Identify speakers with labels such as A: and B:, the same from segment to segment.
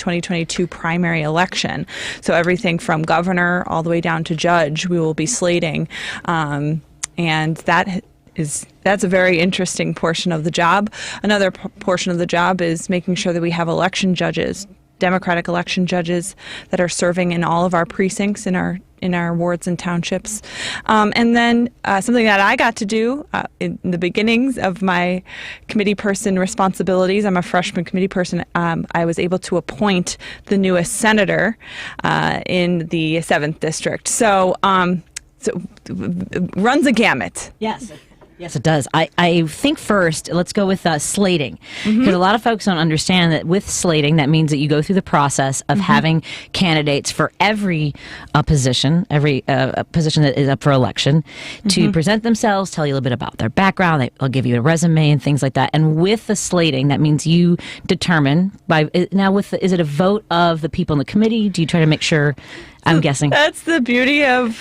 A: 2022 primary election. So everything from governor all the way down to judge, we will be slating. And that's a very interesting portion of the job. Another portion of the job is making sure that we have election judges, Democratic election judges that are serving in all of our precincts in our wards and townships. And then something that I got to do in the beginnings of my committee person responsibilities, I'm a freshman committee person, I was able to appoint the newest senator in the 7th district. So runs a gamut.
B: Yes. Yes, it does. I think first, let's go with slating. Because a lot of folks don't understand that with slating, that means that you go through the process of having candidates for every position, every position that is up for election, to present themselves, tell you a little bit about their background. They'll give you a resume and things like that. And with the slating, that means you determine is it a vote of the people in the committee? Do you try to make sure? I'm guessing.
A: That's the beauty of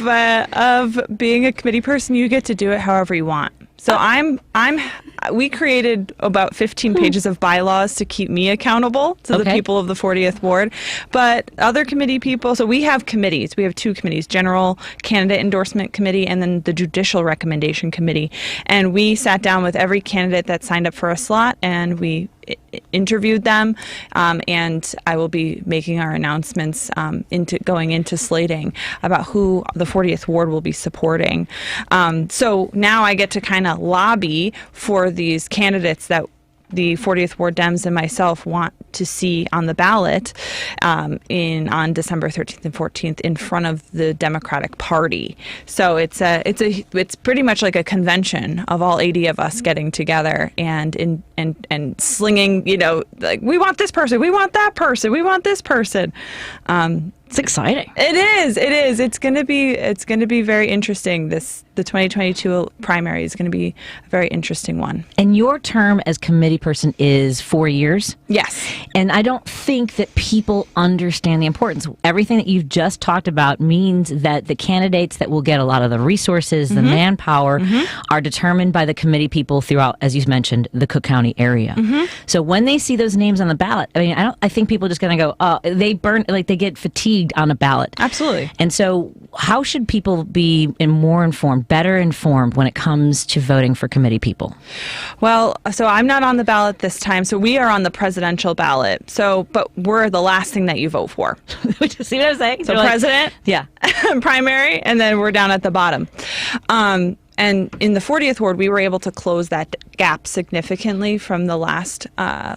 A: being a committee person. You get to do it however you want. So we created about 15 pages of bylaws to keep me accountable to the people of the 40th Ward. But other committee people, so we have committees. We have two committees, General Candidate Endorsement Committee and then the Judicial Recommendation Committee. And we sat down with every candidate that signed up for a slot and we interviewed them, and I will be making our announcements going into slating about who the 40th Ward will be supporting. So now I get to kind of lobby for these candidates that the 40th Ward Dems and myself want to see on the ballot on December 13th and 14th in front of the Democratic Party. So it's pretty much like a convention of all 80 of us getting together and slinging, like, we want this person, we want that person, we want this person.
B: It's exciting.
A: It is. It's going to be very interesting. The 2022 primary is going to be a very interesting one.
B: And your term as committee person is 4 years?
A: Yes.
B: And I don't think that people understand the importance. Everything that you've just talked about means that the candidates that will get a lot of the resources, the manpower, are determined by the committee people throughout, as you mentioned, the Cook County area. So when they see those names on the ballot, I think people are just going to go, they get fatigued on a ballot.
A: Absolutely.
B: And so how should people be better informed when it comes to voting for committee people?
A: Well, so I'm not on the ballot this time. So we are on the presidential ballot. But we're the last thing that you vote for.
B: See what I'm saying?
A: So president, primary, and then we're down at the bottom. And in the 40th Ward, we were able to close that gap significantly from the last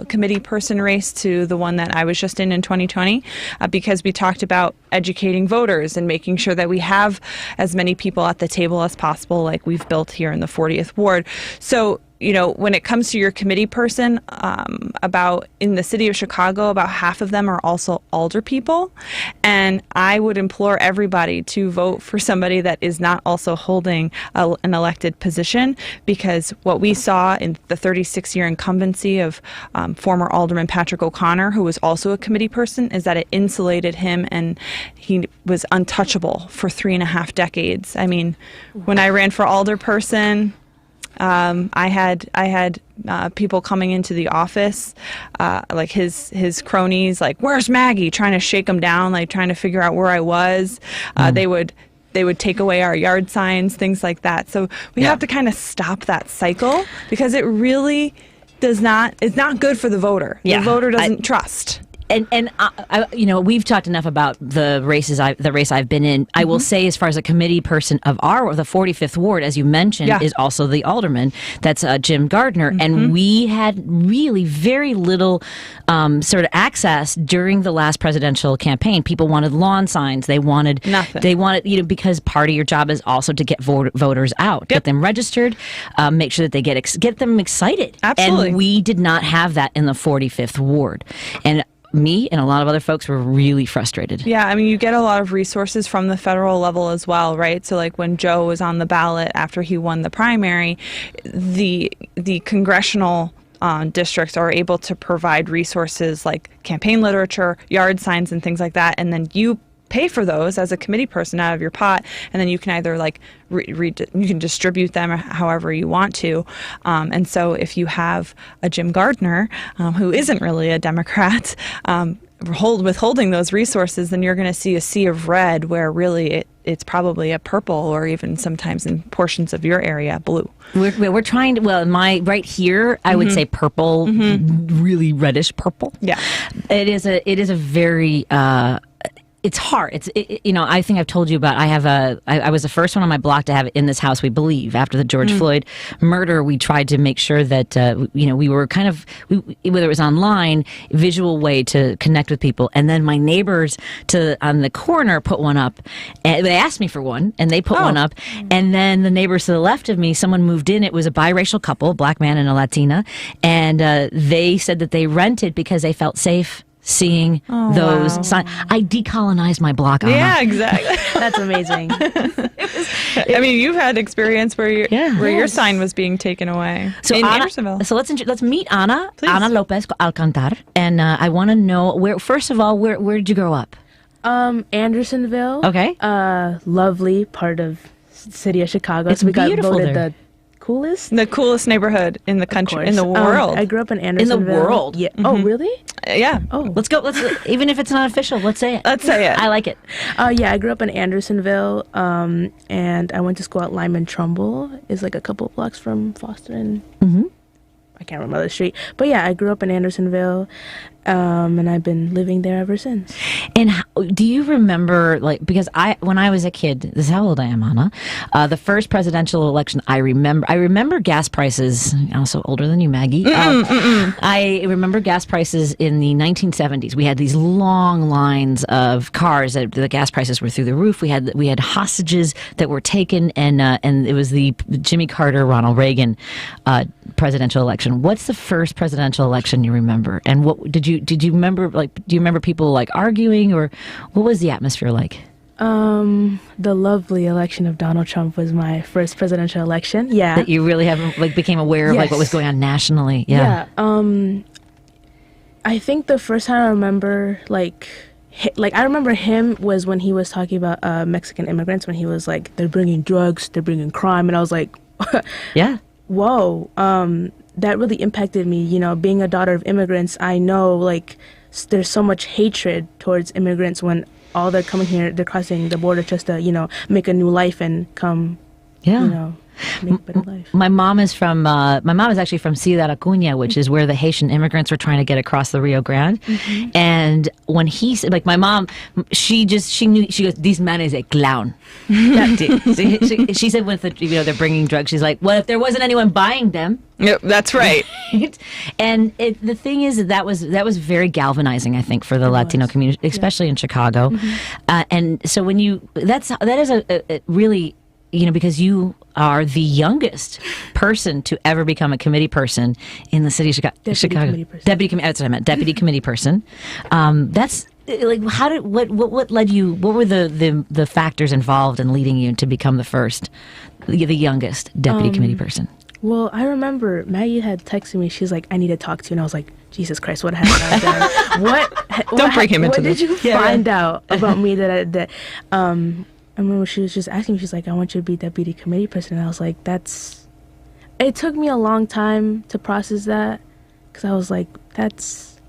A: committee person race to the one that I was just in 2020, because we talked about educating voters and making sure that we have as many people at the table as possible, like we've built here in the 40th Ward. So, when it comes to your committee person, in the city of Chicago, about half of them are also alder people. And I would implore everybody to vote for somebody that is not also holding an elected position, because what we saw in the 36-year incumbency of former Alderman Patrick O'Connor, who was also a committee person, is that it insulated him and he was untouchable for 3.5 decades. I mean, when I ran for alderperson, I had people coming into the office, like his cronies, like, "Where's Maggie?" trying to shake him down, like trying to figure out where I was. They would take away our yard signs, things like that. So we have to kind of stop that cycle, because it really it's not good for the voter. The voter doesn't trust.
B: And we've talked enough about the race I've been in. I will say, as far as a committee person of the 45th Ward, as you mentioned, is also the alderman. That's Jim Gardner, and we had really very little sort of access during the last presidential campaign. People wanted lawn signs. They wanted
A: nothing.
B: They wanted, because part of your job is also to get voters out, get them registered, make sure that they get them excited.
A: Absolutely.
B: And we did not have that in the 45th Ward, and me and a lot of other folks were really frustrated. Yeah,
A: I mean, you get a lot of resources from the federal level as well, right? So like when Joe was on the ballot after he won the primary, the congressional districts are able to provide resources like campaign literature, yard signs, and things like that, and then you pay for those as a committee person out of your pot, and then you can either you can distribute them however you want to. And so if you have a Jim Gardner who isn't really a Democrat, withholding those resources, then you're going to see a sea of red where really it's probably a purple, or even sometimes in portions of your area, blue.
B: We're trying to, right here, I would say purple, really reddish purple.
A: Yeah.
B: It is a very, it's hard. I think I've told you about, I was the first one on my block to have it in this house, we believe, after the George Floyd murder. We tried to make sure that, we were whether it was online, visual way to connect with people. And then my neighbors on the corner put one up, and they asked me for one, and they put one up. And then the neighbors to the left of me, someone moved in. It was a biracial couple, a black man and a Latina. And they said that they rented because they felt safe seeing those signs. I decolonized my block, Ana.
A: Yeah, exactly.
C: That's amazing.
A: I mean, you've had experience where your sign was being taken away in Andersonville.
B: So let's meet Ana.
A: Please.
B: Ana Lopez-Alcantar, and I want to know first of all, where did you grow up?
C: Andersonville.
B: Okay.
C: Lovely part of city of Chicago.
B: It's
C: so we got
B: beautiful
C: voted
B: there.
A: The coolest neighborhood in the country, in the world.
C: I grew up in Andersonville.
B: In the world?
C: Yeah. Oh, really?
A: Yeah.
C: Oh.
B: Let's go. Even if it's not official, let's say it.
A: Let's say it.
B: I like it.
C: Yeah, I grew up in Andersonville, and I went to school at Lyman Trumbull. It's like a couple of blocks from Foster and I can't remember the street. But yeah, I grew up in Andersonville, and I've been living there ever since.
B: And do you remember, because when I was a kid, this is how old I am, Ana, the first presidential election I remember gas prices. I'm also older than you, Maggie. I remember gas prices in the 1970s. We had these long lines of cars. The gas prices were through the roof. We had hostages that were taken, and it was the Jimmy Carter, Ronald Reagan presidential election. What's the first presidential election you remember? And what did you remember? Do you remember people arguing, or what was the atmosphere like?
C: The lovely election of Donald Trump was my first presidential election. Yeah,
B: that you really became aware of what was going on nationally. Yeah.
C: I think the first time I remember I remember him was when he was talking about Mexican immigrants, when he was like, they're bringing drugs, they're bringing crime, and I was like,
B: yeah,
C: whoa. That really impacted me. Being a daughter of immigrants, I know there's so much hatred towards immigrants when all they're coming here, they're crossing the border just to, make a new life and come, make a better life.
B: My mom is actually from Ciudad Acuña, which is where the Haitian immigrants were trying to get across the Rio Grande. And when he said, my mom, she knew, she goes, "This man is a clown." She said, when they're bringing drugs, she's like, well, if there wasn't anyone buying them.
A: Yep, that's right.
B: And the thing is that was very galvanizing, I think, for the Latino community, especially in Chicago. And so that is a really, because you are the youngest person to ever become a committee person in the city of Chicago. That's what I meant. Deputy committee person. That's what led you? What were the factors involved in leading you to become the youngest deputy committee person?
C: Well, I remember Maggie had texted me. She's like, "I need to talk to you," and I was like, "Jesus Christ, what have I done?
A: Don't break him into this.
C: What did you find out about me that I remember she was just asking me, she's like, "I want you to be deputy committee person." And I was like, it took me a long time to process that, because I was like, that's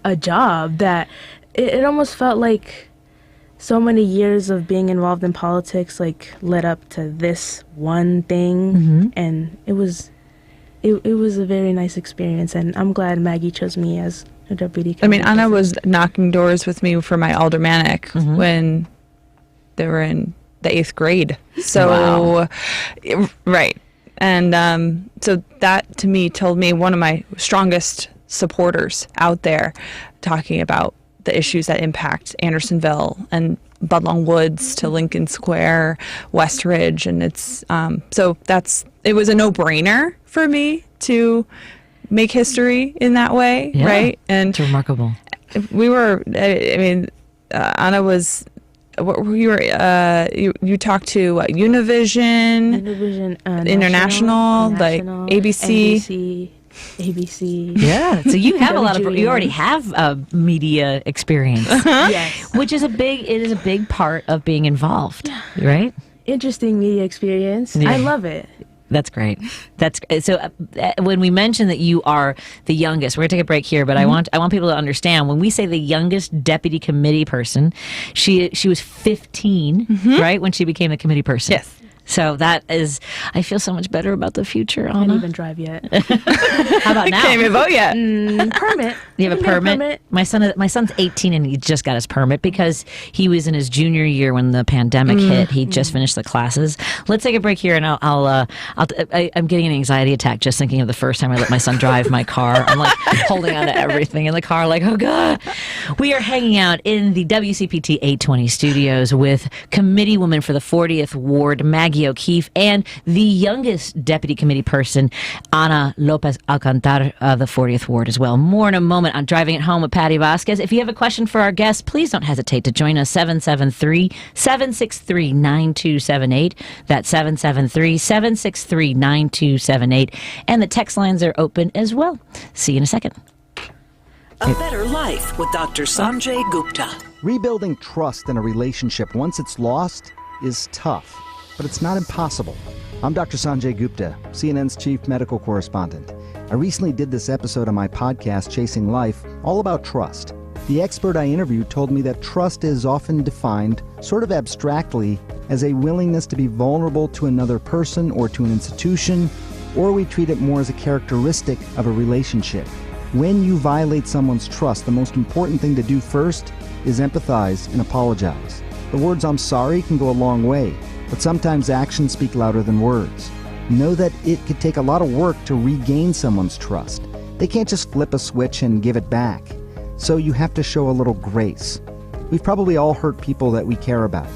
C: a job that, it almost felt like so many years of being involved in politics, led up to this one thing. And it was a very nice experience. And I'm glad Maggie chose me as a deputy committee person.
A: Ana was knocking doors with me for my aldermanic when they were in the 8th grade. So, right. And so that, to me, told me one of my strongest supporters out there, talking about the issues that impact Andersonville and Budlong Woods to Lincoln Square, West Ridge. And it's, it was a no-brainer for me to make history in that way, right? And
B: it's remarkable.
A: We were, Ana was, you talked to Univision, International,
C: ABC.
B: Yeah, so you have you already have media experience.
C: Yes.
B: Which is a big part of being involved, right?
C: Interesting media experience.
B: Yeah.
C: I love it.
B: That's great. That's so. When we mention that you are the youngest, we're gonna take a break here. But I want people to understand when we say the youngest deputy committee person, she was 15, right, when she became the committee person.
A: Yes.
B: So that is, I feel so much better about the future, Anna.
C: I can't even drive yet.
B: How about now?
A: Can't even vote yet.
C: Permit.
B: You have a permit? My son's 18 and he just got his permit because he was in his junior year when the pandemic hit. He just finished the classes. Let's take a break here, and I'm getting an anxiety attack just thinking of the first time I let my son drive my car. I'm like holding on to everything in the car, like, oh God. We are hanging out in the WCPT 820 studios with Committeewoman for the 40th Ward, Maggie O'Keefe, and the youngest deputy committee person, Ana Lopez-Alcantar, the 40th Ward as well. More in a moment on Driving It Home with Patti Vasquez. If you have a question for our guest, please don't hesitate to join us, 773-763-9278. That's 773-763-9278. And the text lines are open as well. See you in a second.
D: A Better Life with Dr. Sanjay Gupta.
E: Rebuilding trust in a relationship once it's lost is tough, but it's not impossible. I'm Dr. Sanjay Gupta, CNN's chief medical correspondent. I recently did this episode on my podcast, Chasing Life, all about trust. The expert I interviewed told me that trust is often defined, sort of abstractly, as a willingness to be vulnerable to another person or to an institution, or we treat it more as a characteristic of a relationship. When you violate someone's trust, the most important thing to do first is empathize and apologize. The words "I'm sorry" can go a long way, but sometimes actions speak louder than words. Know that it could take a lot of work to regain someone's trust. They can't just flip a switch and give it back. So you have to show a little grace. We've probably all hurt people that we care about.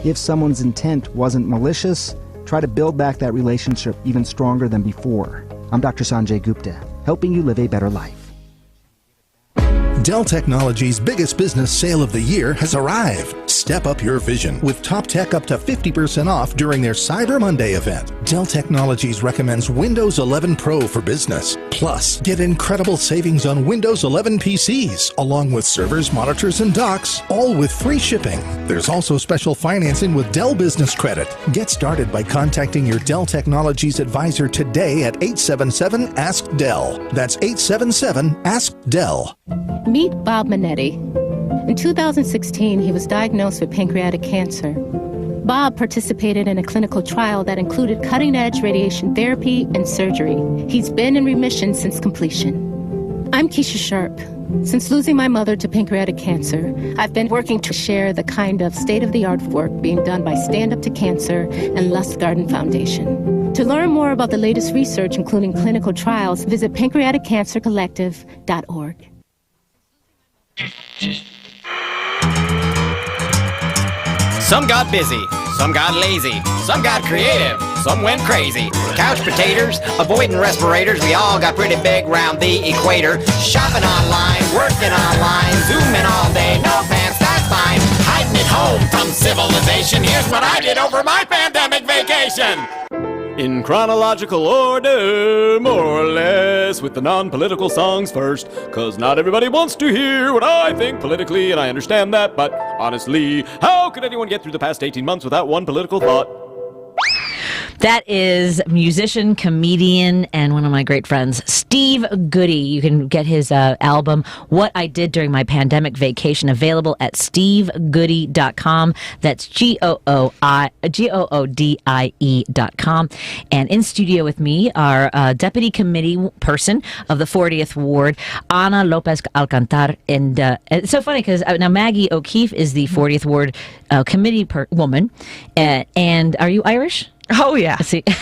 E: If someone's intent wasn't malicious, try to build back that relationship even stronger than before. I'm Dr. Sanjay Gupta, helping you live a better life.
F: Dell Technologies' biggest business sale of the year has arrived. Step up your vision with top tech up to 50% off during their Cyber Monday event. Dell Technologies recommends Windows 11 Pro for business. Plus, get incredible savings on Windows 11 PCs, along with servers, monitors, and docks, all with free shipping. There's also special financing with Dell Business Credit. Get started by contacting your Dell Technologies advisor today at 877-ASK-DELL. That's 877-ASK-DELL.
G: Meet Bob Manetti. In 2016, he was diagnosed with pancreatic cancer. Bob participated in a clinical trial that included cutting-edge radiation therapy and surgery. He's been in remission since completion. I'm Keisha Sharp. Since losing my mother to pancreatic cancer, I've been working to share the kind of state-of-the-art work being done by Stand Up to Cancer and Lustgarten Foundation. To learn more about the latest research, including clinical trials, visit pancreaticcancercollective.org.
H: Some got busy, some got lazy, some got creative, some went crazy. Couch potatoes, avoiding respirators, we all got pretty big round the equator. Shopping online, working online, zooming all day, no pants, that's fine. Hiding at home from civilization, here's what I did over my pandemic vacation. In chronological order, more or less, with the non-political songs first, 'cause not everybody wants to hear what I think politically, and I understand that, but honestly, how could anyone get through the past 18 months without one political thought?
B: That is musician, comedian, and one of my great friends, Steve Goody. You can get his album, What I Did During My Pandemic Vacation, available at stevegoody.com. That's GOODIE.com. And in studio with me are deputy committee person of the 40th Ward, Ana Lopez-Alcantar. And it's so funny because now Maggie O'Keefe is the 40th Ward committee woman. And are you Irish?
A: Oh, yeah.
B: See, you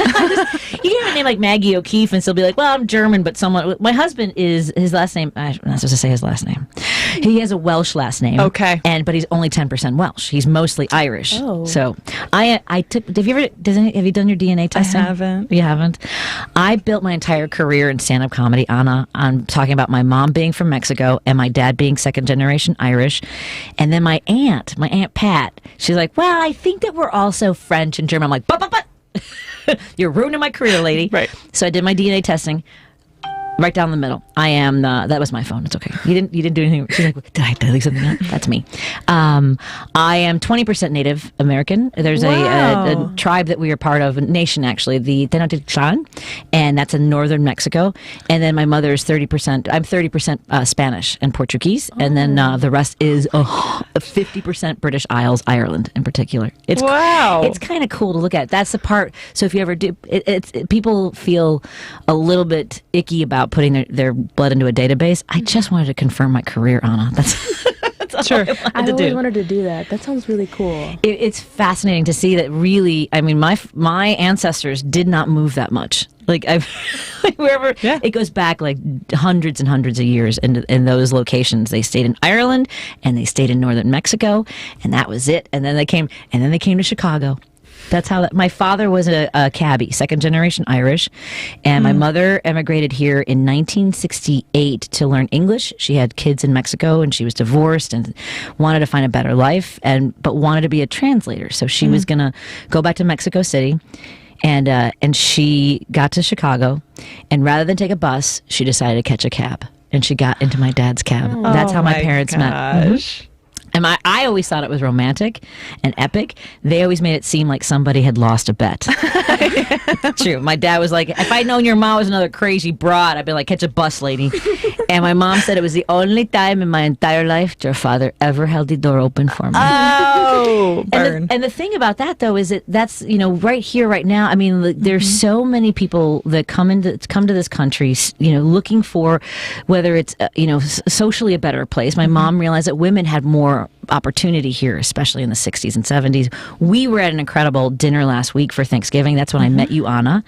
B: hear a name like Maggie O'Keefe and still be like, well, I'm German, but someone. My husband is, his last name, I'm not supposed to say his last name. He has a Welsh last name.
A: Okay.
B: But he's only 10% Welsh. He's mostly Irish.
C: Oh.
B: So I took, have you done your DNA testing?
A: I haven't.
B: You haven't? I built my entire career in stand-up comedy, Anna. I'm talking about my mom being from Mexico and my dad being second generation Irish. And then my Aunt Pat, she's like, well, I think that we're also French and German. I'm like, but. You're ruining my career, lady.
A: Right.
B: So I did my DNA testing. Right down the middle. I am. That was my phone. It's okay. You didn't do anything. She's like, did I leave something out? That's me. I am 20% Native American. There's a tribe that we are part of, a nation actually, the Untitled Chapter, and that's in northern Mexico. And then my mother is 30%. I'm 30% Spanish and Portuguese, and then the rest is 50% British Isles, Ireland in particular. It's It's kind of cool to look at. That's the part. So if you ever do, people feel a little bit icky about putting their blood into a database. I just wanted to confirm my career, Ana. That's
C: sure. I always wanted to do that. That sounds really cool.
B: It's fascinating to see that. Really, I mean, my ancestors did not move that much. Like wherever it goes back, like hundreds and hundreds of years in those locations. They stayed in Ireland and they stayed in northern Mexico, and that was it. And then they came to Chicago. That's how my father was a cabbie, second generation Irish, and my mother emigrated here in 1968 to learn English. She had kids in Mexico, and she was divorced and wanted to find a better life, but wanted to be a translator. So she was gonna go back to Mexico City, and she got to Chicago, and rather than take a bus, she decided to catch a cab, and she got into my dad's cab. That's how my parents met. Mm-hmm. And I always thought it was romantic and epic. They always made it seem like somebody had lost a bet. True. My dad was like, if I'd known your mom was another crazy broad, I'd be like, catch a bus, lady. And my mom said it was the only time in my entire life your father ever held the door open for me.
A: Oh, burn.
B: And the thing about that, though, is that's, right here, right now. I mean, there's so many people that come to this country, looking for whether it's, socially a better place. My mom realized that women had more opportunity here, especially in the 60s and 70s. We were at an incredible dinner last week for Thanksgiving. That's when I met you, Ana.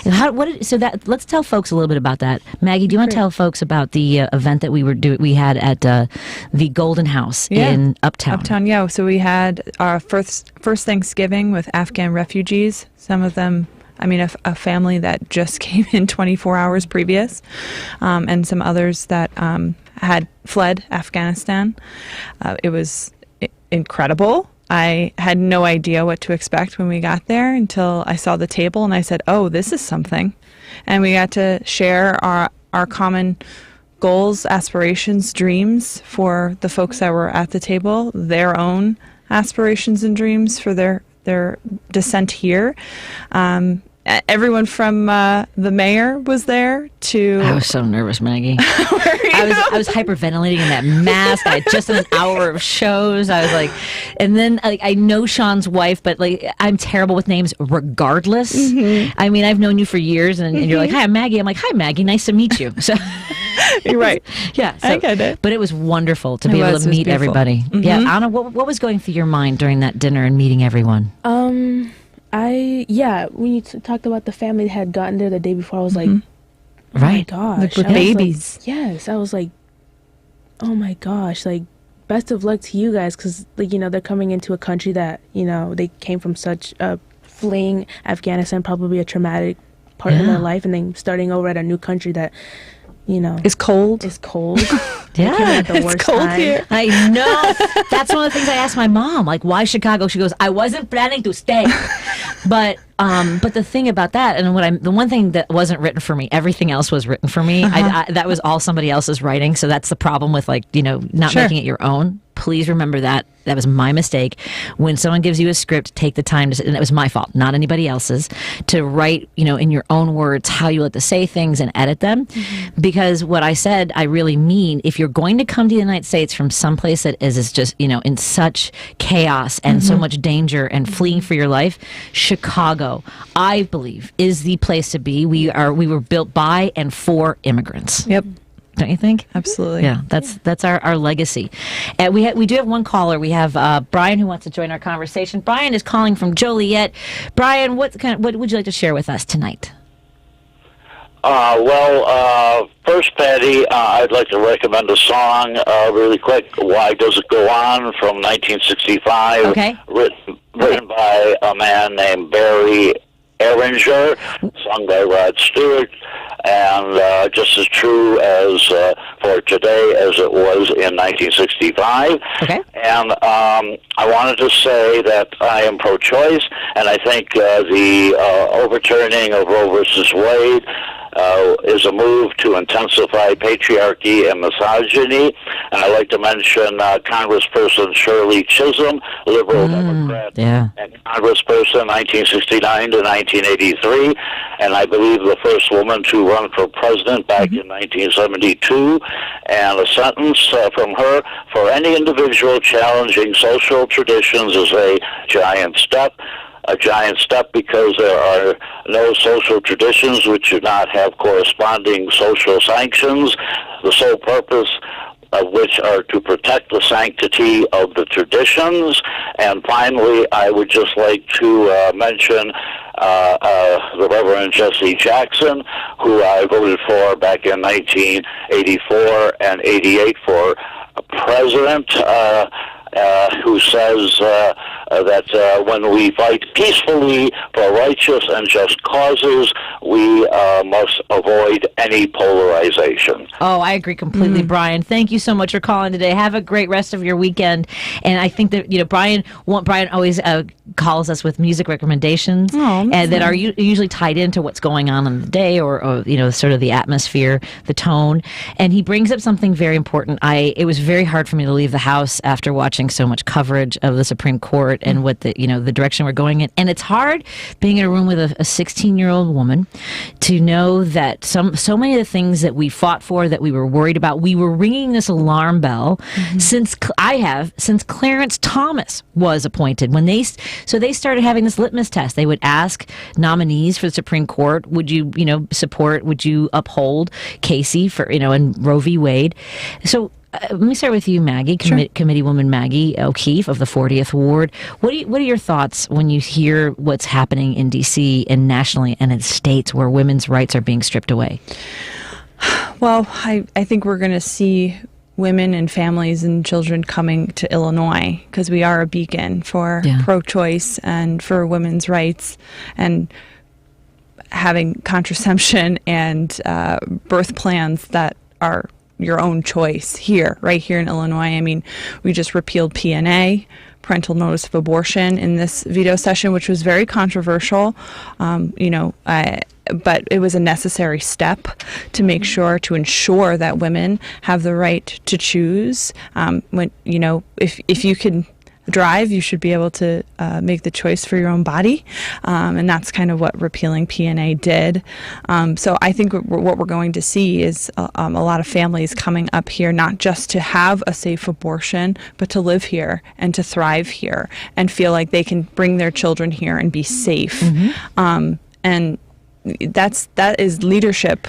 B: Let's tell folks a little bit about that. Maggie, do you want to tell folks about the event that we had at the Golden House in Uptown?
A: Uptown, yeah. So we had our first Thanksgiving with Afghan refugees. Some of them, a family that just came in 24 hours previous, and some others that had fled Afghanistan. It was incredible. I had no idea what to expect when we got there until I saw the table and I said, oh, this is something. And we got to share our common goals, aspirations, dreams for the folks that were at the table, their own aspirations and dreams for their descent here. Everyone from the mayor was there to...
B: I was so nervous, Maggie. I was hyperventilating in that mask. I had just done an hour of shows. I was like... And then I know Sean's wife, but I'm terrible with names regardless. Mm-hmm. I've known you for years, and you're like, hi, I'm Maggie. I'm like, hi, Maggie. Nice to meet you. So...
A: You're right.
B: Yeah. So,
A: I get it.
B: But it was wonderful to be able to meet everybody. Mm-hmm. Yeah. Anna, what was going through your mind during that dinner and meeting everyone?
C: When you talked about the family that had gotten there the day before, I was like, oh my gosh.
A: Like with babies.
C: Yes. I was like, oh my gosh. Like, best of luck to you guys, because, they're coming into a country that, they came from such fleeing Afghanistan, probably a traumatic part in their life, and then starting over at a new country that,
A: it's cold.
C: It's cold.
B: Yeah,
A: it's cold here.
B: I know. That's one of the things I asked my mom. Like, why Chicago? She goes, I wasn't planning to stay. But the thing about that, and the one thing that wasn't written for me, everything else was written for me. That was all somebody else's writing. So that's the problem with not making it your own. Please remember that. That was my mistake. When someone gives you a script, take the time to, and it was my fault, not anybody else's, to write, in your own words how you like to say things and edit them. Mm-hmm. Because what I said, I really mean. If you're going to come to the United States from someplace that is just, in such chaos and so much danger and fleeing for your life, Chicago, I believe, is the place to be. We were built by and for immigrants.
A: Yep.
B: Don't you think?
A: Absolutely.
B: Yeah, that's our legacy. And we do have one caller. We have Brian who wants to join our conversation. Brian is calling from Joliet. Brian, what would you like to share with us tonight?
I: First, Patty, I'd like to recommend a song really quick. Why Does It Go On from 1965.
B: Okay.
I: Written by a man named Barry Ehringer, sung by Rod Stewart, and just as true as for today as it was in 1965.
B: Okay.
I: And I wanted to say that I am pro-choice, and I think the overturning of Roe versus Wade is a move to intensify patriarchy and misogyny. And I'd like to mention Congressperson Shirley Chisholm, liberal Democrat, and Congressperson 1969 to 1983, and I believe the first woman to run for president back in 1972. And a sentence from her: for any individual challenging social traditions is a giant step. A giant step because there are no social traditions which do not have corresponding social sanctions, the sole purpose of which are to protect the sanctity of the traditions. And finally, I would just like to mention the Reverend Jesse Jackson, who I voted for back in 1984 and 88 for president, who says that when we fight peacefully for righteous and just causes, we must avoid any polarization.
B: Oh, I agree completely, Brian. Thank you so much for calling today. Have a great rest of your weekend. And I think that, Brian always calls us with music recommendations that are usually tied into what's going on in the day or sort of the atmosphere, the tone. And he brings up something very important. It was very hard for me to leave the house after watching so much coverage of the Supreme Court and what the direction we're going in. And it's hard being in a room with a 16-year-old woman to know that so many of the things that we fought for, that we were worried about, we were ringing this alarm bell since Clarence Thomas was appointed. So they started having this litmus test. They would ask nominees for the Supreme Court, would you uphold Casey and Roe v. Wade? So let me start with you, Maggie, Committeewoman Maggie O'Keefe of the 40th Ward. What are your thoughts when you hear what's happening in D.C. and nationally and in states where women's rights are being stripped away?
A: Well, I think we're going to see women and families and children coming to Illinois because we are a beacon for pro-choice and for women's rights, and having contraception and birth plans that are your own choice right here in Illinois. I mean, we just repealed PNA, parental notice of abortion, in this veto session, which was very controversial. But it was a necessary step to ensure that women have the right to choose. If you can drive, you should be able to make the choice for your own body, and that's kind of what repealing PNA did. So I think what we're going to see is a lot of families coming up here, not just to have a safe abortion, but to live here and to thrive here and feel like they can bring their children here and be safe. And that is leadership.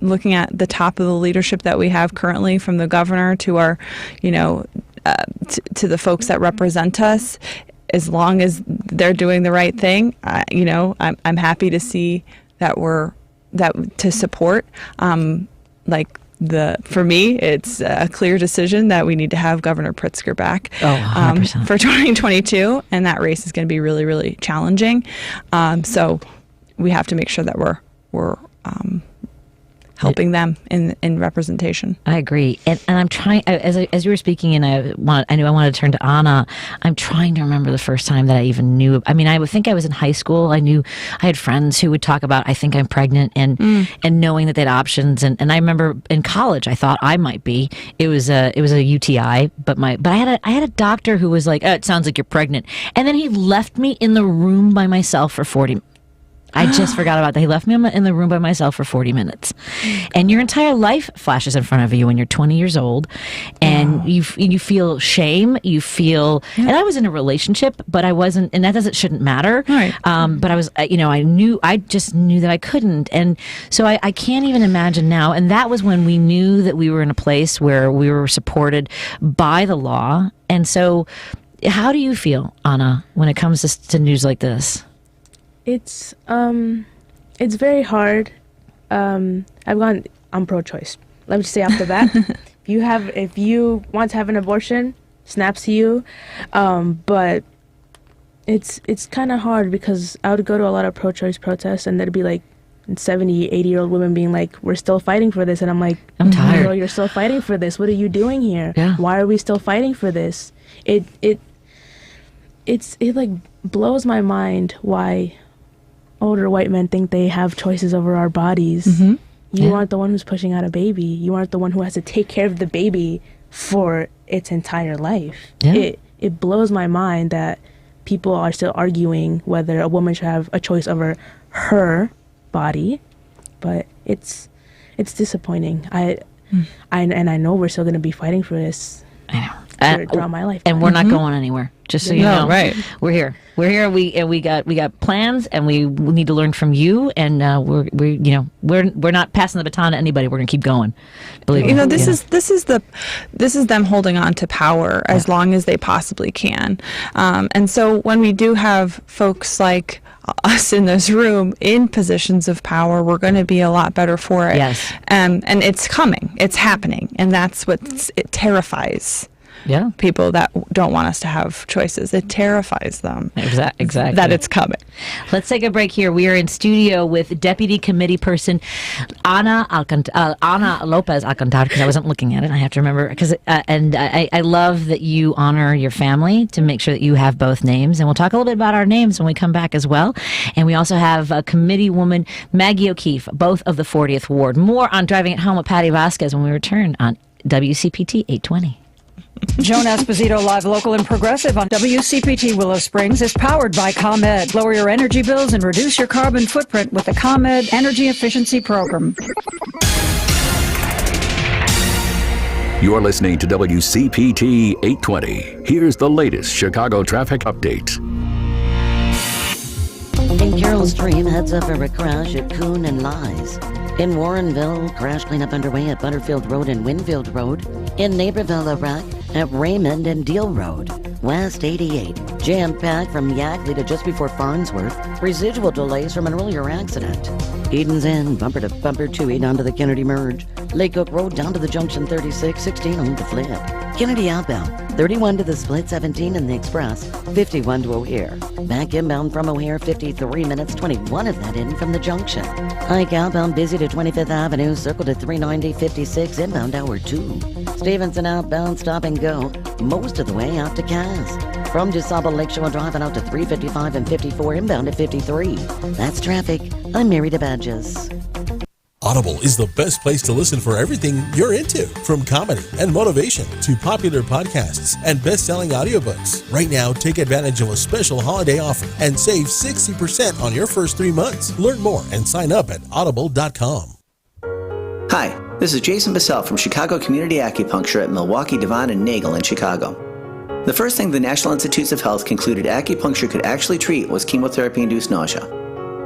A: Looking at the top of the leadership that we have currently, from the governor to our, to the folks that represent us, as long as they're doing the right thing, I'm happy to see to support. For me, it's a clear decision that we need to have Governor Pritzker back for 2022, and that race is going to be really, really challenging. So we have to make sure that we're helping them in representation.
B: I agree, and I'm trying, as you were speaking, and I knew I wanted to turn to Ana. I'm trying to remember the first time that I even knew. I mean, I would think I was in high school. I had friends who would talk about, I think I'm pregnant, and knowing that they had options. And I remember in college, I thought I might be. It was a UTI, but I had a doctor who was like, "Oh, it sounds like you're pregnant," and then he left me in the room by myself for 40 minutes. I just forgot about that. He left me in the room by myself for 40 minutes. And your entire life flashes in front of you when you're 20 years old. And you feel shame. You feel... And I was in a relationship, but I wasn't... And that shouldn't matter.
A: Right.
B: But I was... I just knew that I couldn't. And so I can't even imagine now. And that was when we knew that we were in a place where we were supported by the law. And so how do you feel, Ana, when it comes to news like this?
C: It's very hard. I'm pro-choice. Let me just say off the bat, if you want to have an abortion, snaps to you. But it's kind of hard because I would go to a lot of pro-choice protests and there'd be like 70, 80-year-old women being like, "We're still fighting for this," and I'm like,
B: "I'm tired.
C: Girl, you're still fighting for this. What are you doing here?
B: Yeah.
C: Why are we still fighting for this?" It like blows my mind why older white men think they have choices over our bodies.
A: Mm-hmm.
C: You aren't the one who's pushing out a baby. You aren't the one who has to take care of the baby for its entire life.
B: Yeah.
C: It blows my mind that people are still arguing whether a woman should have a choice over her body, but it's disappointing. I know we're still going to be fighting for this.
B: I know.
C: Throughout my life,
B: and we're not going anywhere. Just so you know,
A: right?
B: We're here. We got plans, and we need to learn from you. And we're not passing the baton to anybody. We're going to keep going. Believe me.
A: This is them holding on to power as long as they possibly can. And so when we do have folks like us in this room in positions of power, we're going to be a lot better for it.
B: Yes.
A: And it's coming. It's happening, and that's it terrifies.
B: Yeah.
A: People that don't want us to have choices. It terrifies them.
B: Exactly.
A: That it's coming.
B: Let's take a break here. We are in studio with Deputy Committee Person Ana Lopez-Alcantar, because I wasn't looking at it. I have to remember. And I love that you honor your family to make sure that you have both names. And we'll talk a little bit about our names when we come back as well. And we also have Committeewoman Maggie O'Keefe, both of the 40th Ward. More on Driving It Home with Patti Vasquez when we return on WCPT 820.
J: Joan Esposito, live, local, and progressive on WCPT Willow Springs is powered by ComEd. Lower your energy bills and reduce your carbon footprint with the ComEd Energy Efficiency Program.
K: You're listening to WCPT 820. Here's the latest Chicago traffic update.
L: In Carroll Stream, heads up for a crash at Coon and Lies. In Warrenville, crash cleanup underway at Butterfield Road and Winfield Road. In Naperville, a wreck at Raymond and Deal Road. West 88, jam-packed from Yackley to just before Farnsworth. Residual delays from an earlier accident. Eden's End, bumper to bumper 2 down to the Kennedy Merge. Lake Oak Road down to the Junction 36, 16 on the flip. Kennedy outbound, 31 to the Split, 17 in the Express, 51 to O'Hare. Back inbound from O'Hare, 53 minutes, 21 of that in from the Junction. Ike outbound busy to 25th Avenue, circle to 390, 56, inbound hour 2. Stevenson outbound, stop and go, most of the way out to Cass. From DeSable Lakeshore driving out to 355 and 54, inbound at 53. That's traffic. I'm Mary DeBadges.
M: Audible is the best place to listen for everything you're into, from comedy and motivation to popular podcasts and best-selling audiobooks. Right now, take advantage of a special holiday offer and save 60% on your first 3 months. Learn more and sign up at audible.com.
N: Hi, this is Jason Bissell from Chicago Community Acupuncture at Milwaukee, Devon, and Nagel in Chicago. The first thing the National Institutes of Health concluded acupuncture could actually treat was chemotherapy-induced nausea.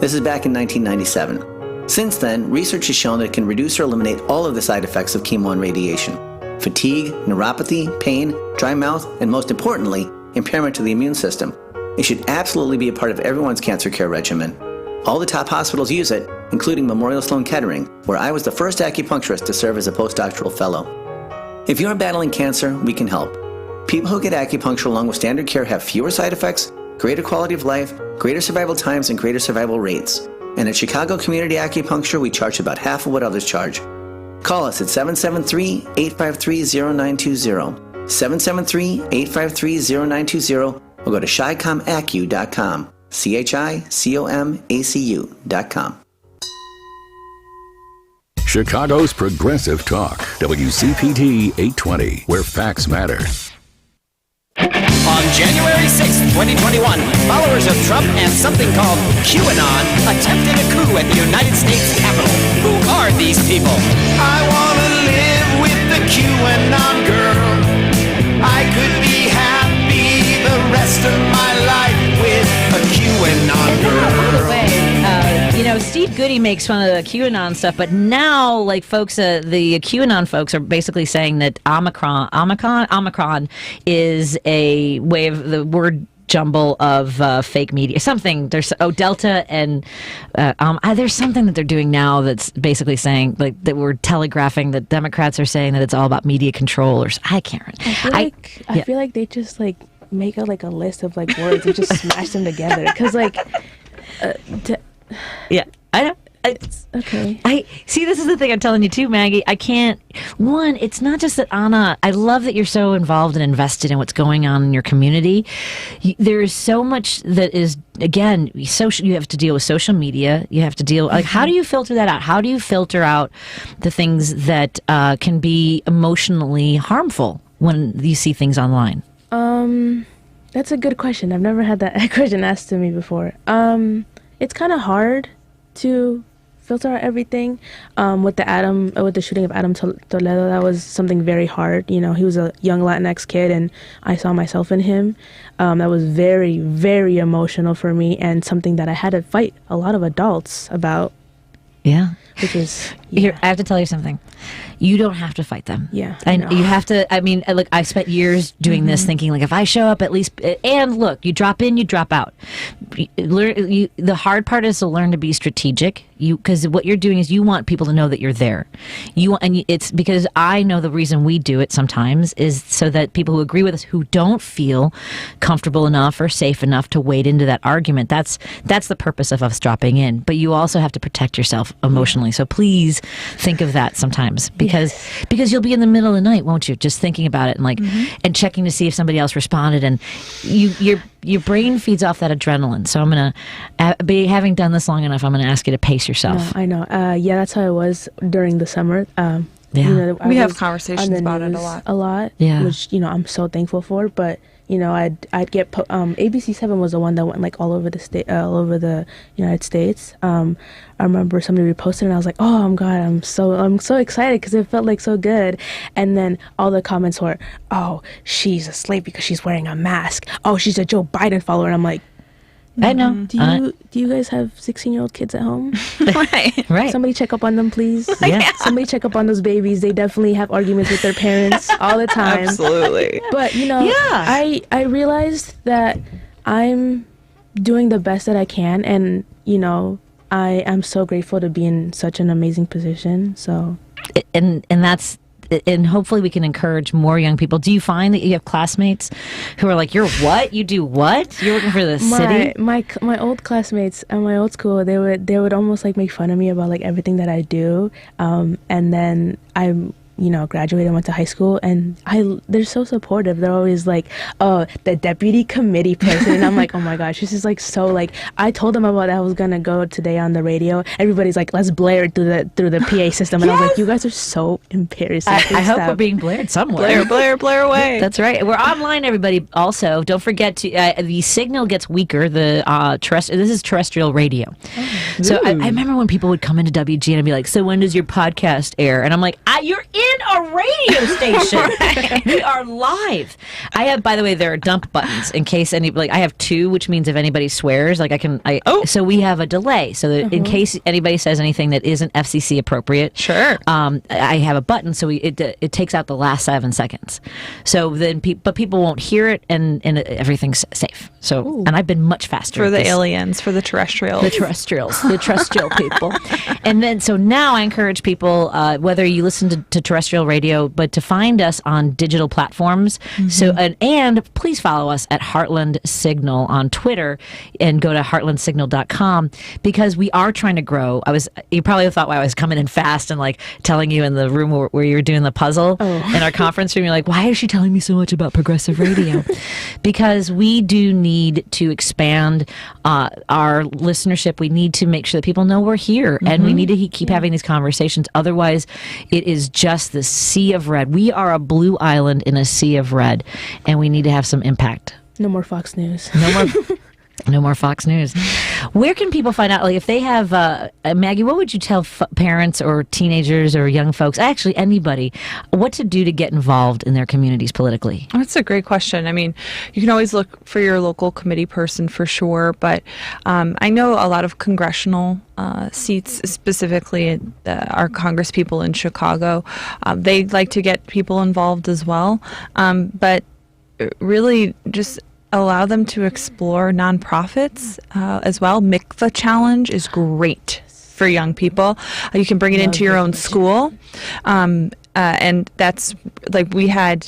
N: This is back in 1997. Since then, research has shown that it can reduce or eliminate all of the side effects of chemo and radiation: fatigue, neuropathy, pain, dry mouth, and most importantly, impairment to the immune system. It should absolutely be a part of everyone's cancer care regimen. All the top hospitals use it, including Memorial Sloan Kettering, where I was the first acupuncturist to serve as a postdoctoral fellow. If you're battling cancer, we can help. People who get acupuncture along with standard care have fewer side effects, greater quality of life, greater survival times, and greater survival rates. And at Chicago Community Acupuncture, we charge about half of what others charge. Call us at 773-853-0920, 773-853-0920, or go to chicomacu.com, CHICOMACU.com.
K: Chicago's Progressive Talk, WCPT 820, where facts matter.
H: On January 6, 2021, followers of Trump and something called QAnon attempted a coup at the United States Capitol. Who are these people? I want to live with the QAnon girl. I could be happy the rest of my life with a QAnon girl.
B: By the way, Steve Goody makes fun of the QAnon stuff, but now, like, folks, the QAnon folks are basically saying that Omicron is a way of the word jumble of fake media. Something there's Delta and there's something that they're doing now that's basically saying, like, that we're telegraphing that Democrats are saying that it's all about media control, or I can't remember.
C: I feel like they just like make a list of like words and just smash them together because yeah, I know. Okay.
B: I see. This is the thing I'm telling you too, Maggie. I can't. One, it's not just that Ana. I love that you're so involved and invested in what's going on in your community. There is so much that is, again, social. You have to deal with social media. You have to deal. Like, how do you filter that out? How do you filter out the things that can be emotionally harmful when you see things online?
C: That's a good question. I've never had that question asked to me before. It's kind of hard to filter out everything. With the shooting of Adam Toledo, that was something very hard. You know, he was a young Latinx kid, and I saw myself in him. That was very, very emotional for me, and something that I had to fight a lot of adults about.
B: Yeah.
C: Which is,
B: Here, I have to tell you something. You don't have to fight them.
C: Yeah.
B: And you have to, I mean, look, I spent years doing this, thinking, like, if I show up at least, and look, you drop in, you drop out. The hard part is to learn to be strategic. Because what you're doing is you want people to know that you're there. It's because I know the reason we do it sometimes is so that people who agree with us, who don't feel comfortable enough or safe enough to wade into that argument, that's the purpose of us dropping in. But you also have to protect yourself emotionally. So please think of that sometimes, because you'll be in the middle of the night, won't you? Just thinking about it and and checking to see if somebody else responded, and your brain feeds off that adrenaline. So I'm gonna having done this long enough, I'm gonna ask you to pace yourself.
C: No, I know. That's how it was during the summer.
B: We
A: have conversations about it a lot.
C: Yeah. Which I'm so thankful for. But I'd get ABC7 was the one that went like all over the United States. I remember somebody reposted and I was like, oh God, I'm so excited because it felt like so good. And then all the comments were, oh, she's a slave because she's wearing a mask. Oh, she's a Joe Biden follower. And I'm like,
B: I know.
C: Do you guys have 16-year-old kids at home?
B: Right.
C: Somebody check up on them, please.
B: Yeah.
C: Somebody check up on those babies. They definitely have arguments with their parents all the time.
A: Absolutely.
C: But I realized that I'm doing the best that I can, and I am so grateful to be in such an amazing position. So,
B: and that's. And hopefully we can encourage more young people. Do you find that you have classmates who are like, you're what? You do what? You're working for the city?
C: My old classmates at my old school, they would almost like make fun of me about like everything that I do. And then I graduated and went to high school, and they're so supportive. They're always like, oh, the deputy committee person. And I'm like, oh my gosh, this is like so like, I told them about I was gonna go today on the radio. Everybody's like, let's blare it through the PA system. And I was like, you guys are so embarrassing.
B: I hope we're being blared somewhere.
A: Blare away.
B: That's right. We're online, everybody. Also, don't forget to the signal gets weaker. This is terrestrial radio. So I remember when people would come into WG and I'd be like, so when does your podcast air? And I'm like, you're in a radio station. We are live. I have, by the way, there are dump buttons in case I have two, which means if anybody swears, so we have a delay so that in case anybody says anything that isn't FCC appropriate.
A: Sure.
B: I have a button so it takes out the last 7 seconds. So then but people won't hear it and everything's safe. So and I've been much faster
A: for the aliens, for the terrestrials.
B: The terrestrial people. And then so now I encourage people, whether you listen to terrestrial radio, but to find us on digital platforms. So and please follow us at Heartland Signal on Twitter and go to heartlandsignal.com, because we are trying to grow. You probably thought I was coming in fast and like telling you in the room where you were doing the puzzle in our conference room. You're like, why is she telling me so much about progressive radio? Because we do need to expand our listenership. We need to make sure that people know we're here, and we need to keep having these conversations. Otherwise, it is just the sea of red. We are a blue island in a sea of red, and we need to have some impact.
C: No more Fox News.
B: No more Fox News. Where can people find out? Like, if they have, Maggie, what would you tell parents or teenagers or young folks, actually anybody, what to do to get involved in their communities politically?
A: That's a great question. I mean, you can always look for your local committee person for sure, but I know a lot of congressional seats, specifically our Congress people in Chicago, they like to get people involved as well, but really just allow them to explore nonprofits as well. MICVA Challenge is great for young people. You can bring it into your own school. And that's like we had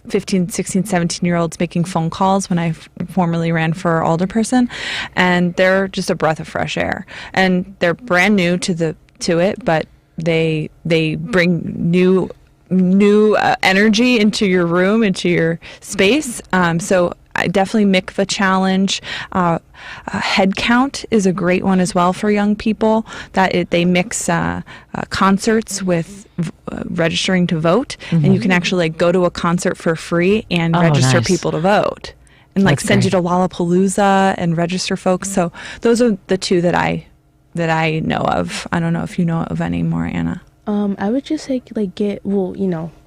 A: 15, 16, 17-year-olds making phone calls when I formerly ran for alderperson, and they're just a breath of fresh air. And they're brand new to it, but they bring new energy into your room, into your space. So definitely MICVA challenge. Head count is a great one as well for young people. They mix concerts with registering to vote, and you can actually go to a concert for free and register people to vote, and send you to Lollapalooza and register folks. So those are the two that I know of. I don't know if you know of any more, Anna.
C: I would just say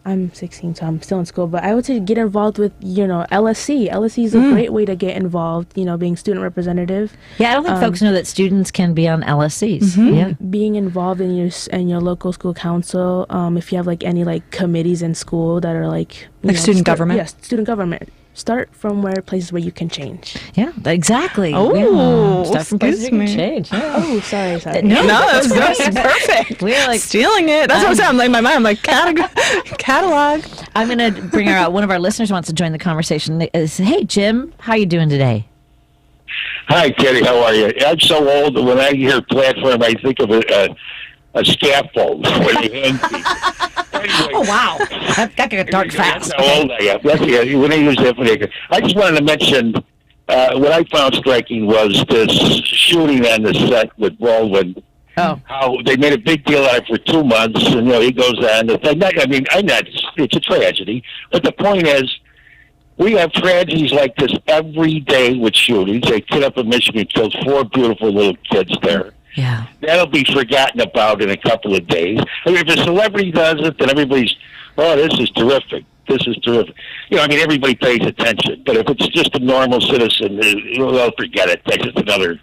C: I'm 16, so I'm still in school, but I would say get involved with, LSC. LSC is a great way to get involved, being student representative.
B: Yeah, I don't think folks know that students can be on LSCs. Yeah.
C: Being involved in your local school council, if you have any committees in school that are
A: student government.
C: Yes, student government. Start from places where you can change.
B: Yeah, exactly.
A: Oh,
B: start from places you can change. Yeah.
C: Oh, sorry.
A: No, that's perfect.
B: We're
A: stealing it. That's what I'm saying. I'm in my mind. I'm catalog.
B: I'm going to bring her out. One of our listeners wants to join the conversation. Hey, Jim, how you doing today?
O: Hi, Kitty. How are you? I'm so old that when I hear platform, I think of a scaffold where you hang people. Anyway,
B: oh, wow. That got dark fast.
O: That's how old I am. When I use that, I just wanted to mention what I found striking was this shooting on the set with Baldwin.
B: Oh.
O: How they made a big deal out of it for 2 months, and he goes on. It's a tragedy, but the point is, we have tragedies like this every day with shootings. A kid up in Michigan killed 4 beautiful little kids there.
B: Yeah.
O: That'll be forgotten about in a couple of days. If a celebrity does it, then everybody's, this is terrific. This is terrific. Everybody pays attention. But if it's just a normal citizen, they'll forget it. That's just another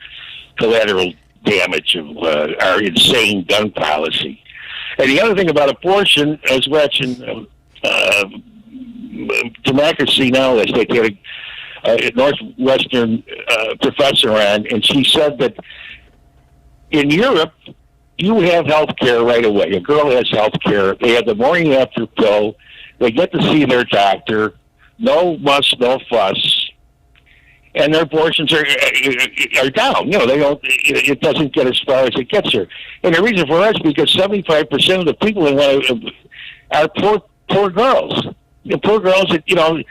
O: collateral damage of our insane gun policy. And the other thing about abortion, I was watching Democracy Now! Last night. They had a Northwestern professor on, and she said that in Europe, you have health care right away. A girl has health care. They have the morning after pill. They get to see their doctor. No muss, no fuss. And their abortions are down. They don't. It doesn't get as far as it gets her. And the reason for that is because 75% of the people are poor girls. Poor girls that,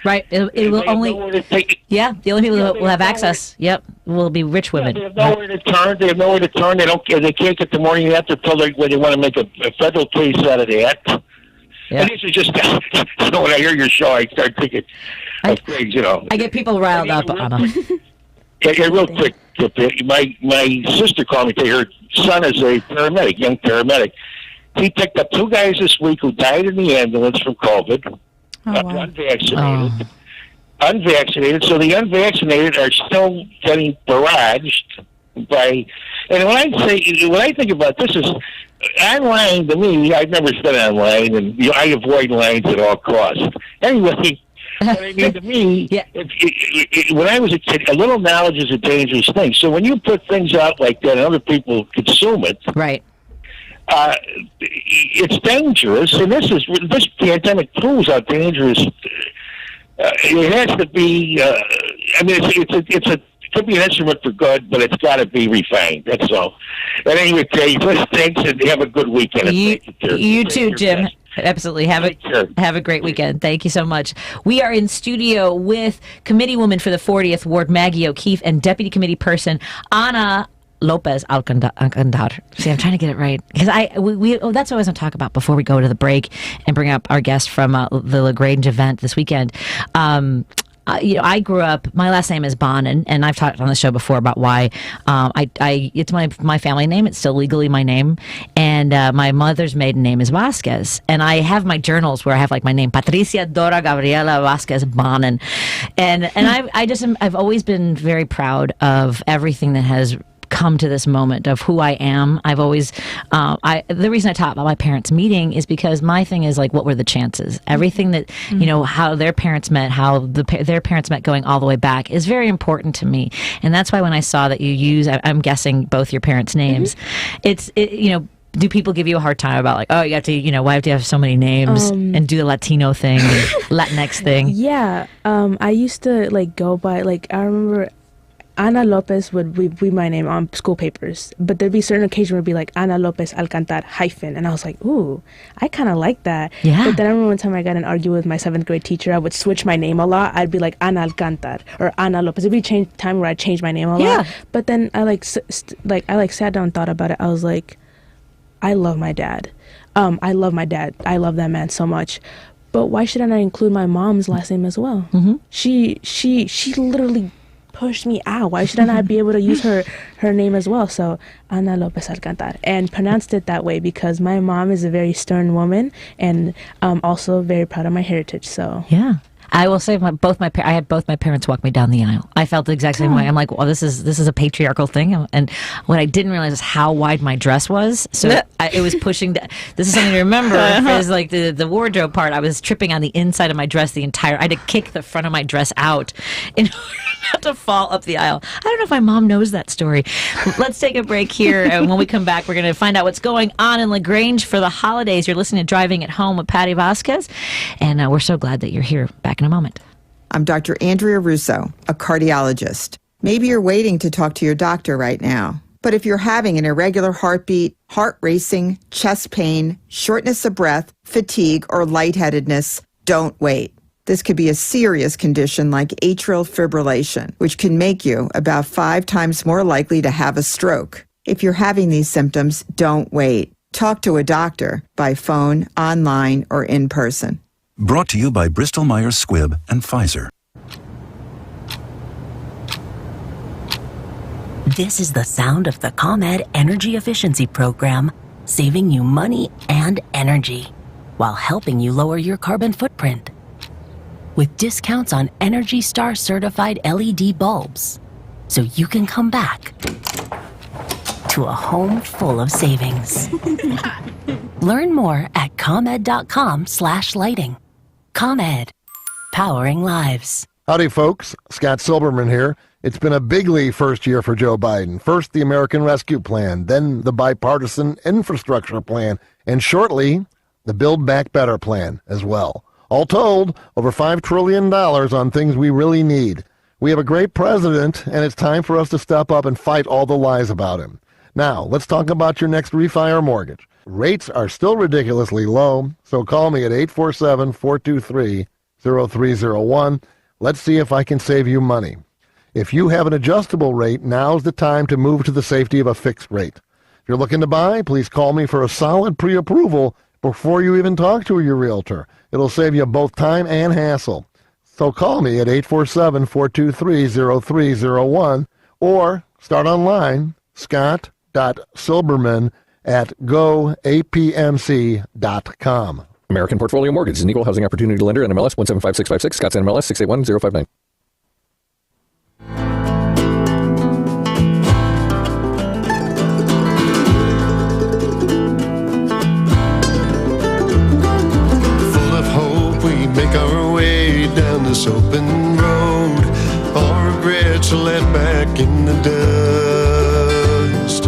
B: Right. It will only. The only people that will have access. Yep. Will be rich women.
O: They have nowhere to turn. They have nowhere to turn. They can't get the morning after pill when they want to make a federal case out of that.
B: Yeah.
O: And this is just, when I hear your show, I start thinking of things,
B: I get people riled up, Anna.
O: Real quick, my sister called me today. Her son is a paramedic, young paramedic. He picked up 2 guys this week who died in the ambulance from COVID. Unvaccinated. So the unvaccinated are still getting barraged by. And when I think about this, is online to me. I've never been online, and I avoid lines at all costs. Anyway, what I mean to me, when I was a kid, a little knowledge is a dangerous thing. So when you put things out like that, and other people consume it,
B: right?
O: It's dangerous, and this pandemic proves how dangerous it has to be. It could be an instrument for good, but it's got to be refined. That's all. And anyway, thanks, and have a good weekend.
B: You too, Jim. Absolutely. Have a great weekend. Thank you so much. We are in studio with Committeewoman for the 40th Ward, Maggie O'Keefe, and Deputy Committee Person Ana Lopez-Alcantar. See, I'm trying to get it right because that's what I was going to talk about before we go to the break and bring up our guest from the Grange event this weekend. I grew up. My last name is Bonin, and I've talked on the show before about why it's my family name. It's still legally my name, and my mother's maiden name is Vasquez. And I have my journals where I have my name, Patricia Dora Gabriela Vasquez Bonin, and I've always been very proud of everything that has come to this moment of who I am. I've always, the reason I talk about my parents meeting is because my thing is what were the chances? Everything that, how their parents met, how their parents met going all the way back is very important to me. And that's why when I saw that you use, I'm guessing both your parents' names, Do people give you a hard time about like, oh, you have to, why have to have so many names and do the Latino thing, and Latinx thing?
C: Yeah, I used to like go by I remember Ana Lopez would be my name on school papers, but there'd be certain occasions where it'd be like Ana Lopez-Alcantar hyphen, and I was like, ooh, I kind of like that.
B: Yeah.
C: But then I remember one time I got in an argument with my 7th grade teacher. I would switch my name a lot. I'd be like Ana Alcantar or Ana Lopez. It'd be time where I changed my name a lot. But then I sat down and thought about it. I was like, I love my dad. I love my dad. I love that man so much. But why shouldn't I include my mom's last name as well? Mm-hmm. She literally pushed me out. Why should I not be able to use her name as well? So Ana Lopez-Alcantar, and pronounced it that way because my mom is a very stern woman, and also very proud of my heritage. So
B: yeah. I will say I had both my parents walk me down the aisle. I felt the exact same way. I'm like, well, this is a patriarchal thing. And what I didn't realize is how wide my dress was. So it was pushing. This is something to remember. Is like the wardrobe part. I was tripping on the inside of my dress I had to kick the front of my dress out in order not to fall up the aisle. I don't know if my mom knows that story. Let's take a break here. And when we come back, we're going to find out what's going on in LaGrange for the holidays. You're listening to Driving at Home with Patti Vasquez. And we're so glad that you're here. Back in a moment.
P: I'm Dr. Andrea Russo, a cardiologist. Maybe you're waiting to talk to your doctor right now. But if you're having an irregular heartbeat, heart racing, chest pain, shortness of breath, fatigue, or lightheadedness, don't wait. This could be a serious condition like atrial fibrillation, which can make you about 5 times more likely to have a stroke. If you're having these symptoms, don't wait. Talk to a doctor by phone, online, or in person.
Q: Brought to you by Bristol Myers Squibb and Pfizer.
R: This is the sound of the ComEd Energy Efficiency Program, saving you money and energy while helping you lower your carbon footprint. With discounts on Energy Star certified LED bulbs, so you can come back to a home full of savings. Learn more at ComEd.com/lighting. ComEd, powering lives.
S: Howdy, folks. Scott Silberman here. It's been a bigly first year for Joe Biden. First, the American Rescue Plan, then the Bipartisan Infrastructure Plan, and shortly, the Build Back Better Plan as well. All told, over $5 trillion on things we really need. We have a great president, and it's time for us to step up and fight all the lies about him. Now, let's talk about your next refi or mortgage. Rates are still ridiculously low, so call me at 847-423-0301. Let's see if I can save you money. If you have an adjustable rate, now's the time to move to the safety of a fixed rate. If you're looking to buy, please call me for a solid pre-approval before you even talk to your realtor. It'll save you both time and hassle. So call me at 847-423-0301 or start online, scott.silberman@goapmc.com.
T: American Portfolio Mortgage is an equal housing opportunity lender, NMLS 175656, Scott's NMLS 681059.
U: Full of hope, we make our way down this open road. All regrets are let back in the dust.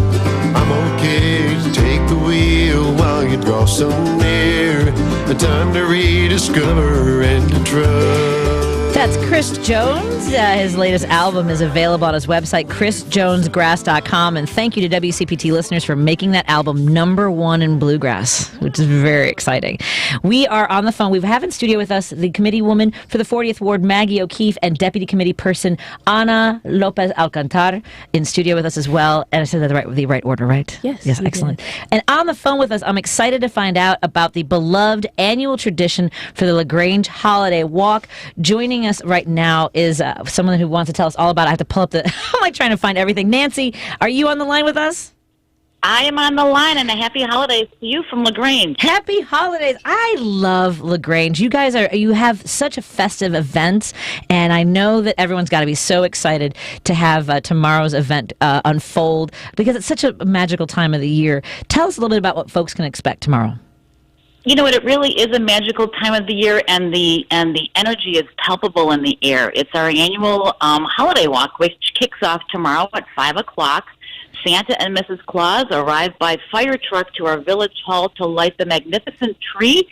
U: I'm okay to take the wheel while you draw so near. A time to rediscover and to trust.
B: That's Chris Jones. His latest album is available on his website, chrisjonesgrass.com. And thank you to WCPT listeners for making that album #1 in bluegrass, which is very exciting. We are on the phone. We have in studio with us the Committeewoman for the 40th Ward, Maggie O'Keefe, and Deputy Committee Person Ana Lopez-Alcantar in studio with us as well. And I said that the right order, right?
C: Yes.
B: Yes, excellent. And on the phone with us, I'm excited to find out about the beloved annual tradition for the LaGrange Holiday Walk. Joining us right now is someone who wants to tell us all about it. I have to pull up I'm like trying to find everything. Nancy, are you on the line with us?
V: I am on the line, and a happy holidays to you from LaGrange.
B: Happy holidays. I love LaGrange. You guys you have such a festive events, and I know that everyone's got to be so excited to have tomorrow's event unfold because it's such a magical time of the year. Tell us a little bit about what folks can expect tomorrow.
V: You know what? It really is a magical time of the year, and the energy is palpable in the air. It's our annual holiday walk, which kicks off tomorrow at 5:00. Santa and Mrs. Claus arrive by fire truck to our village hall to light the magnificent tree,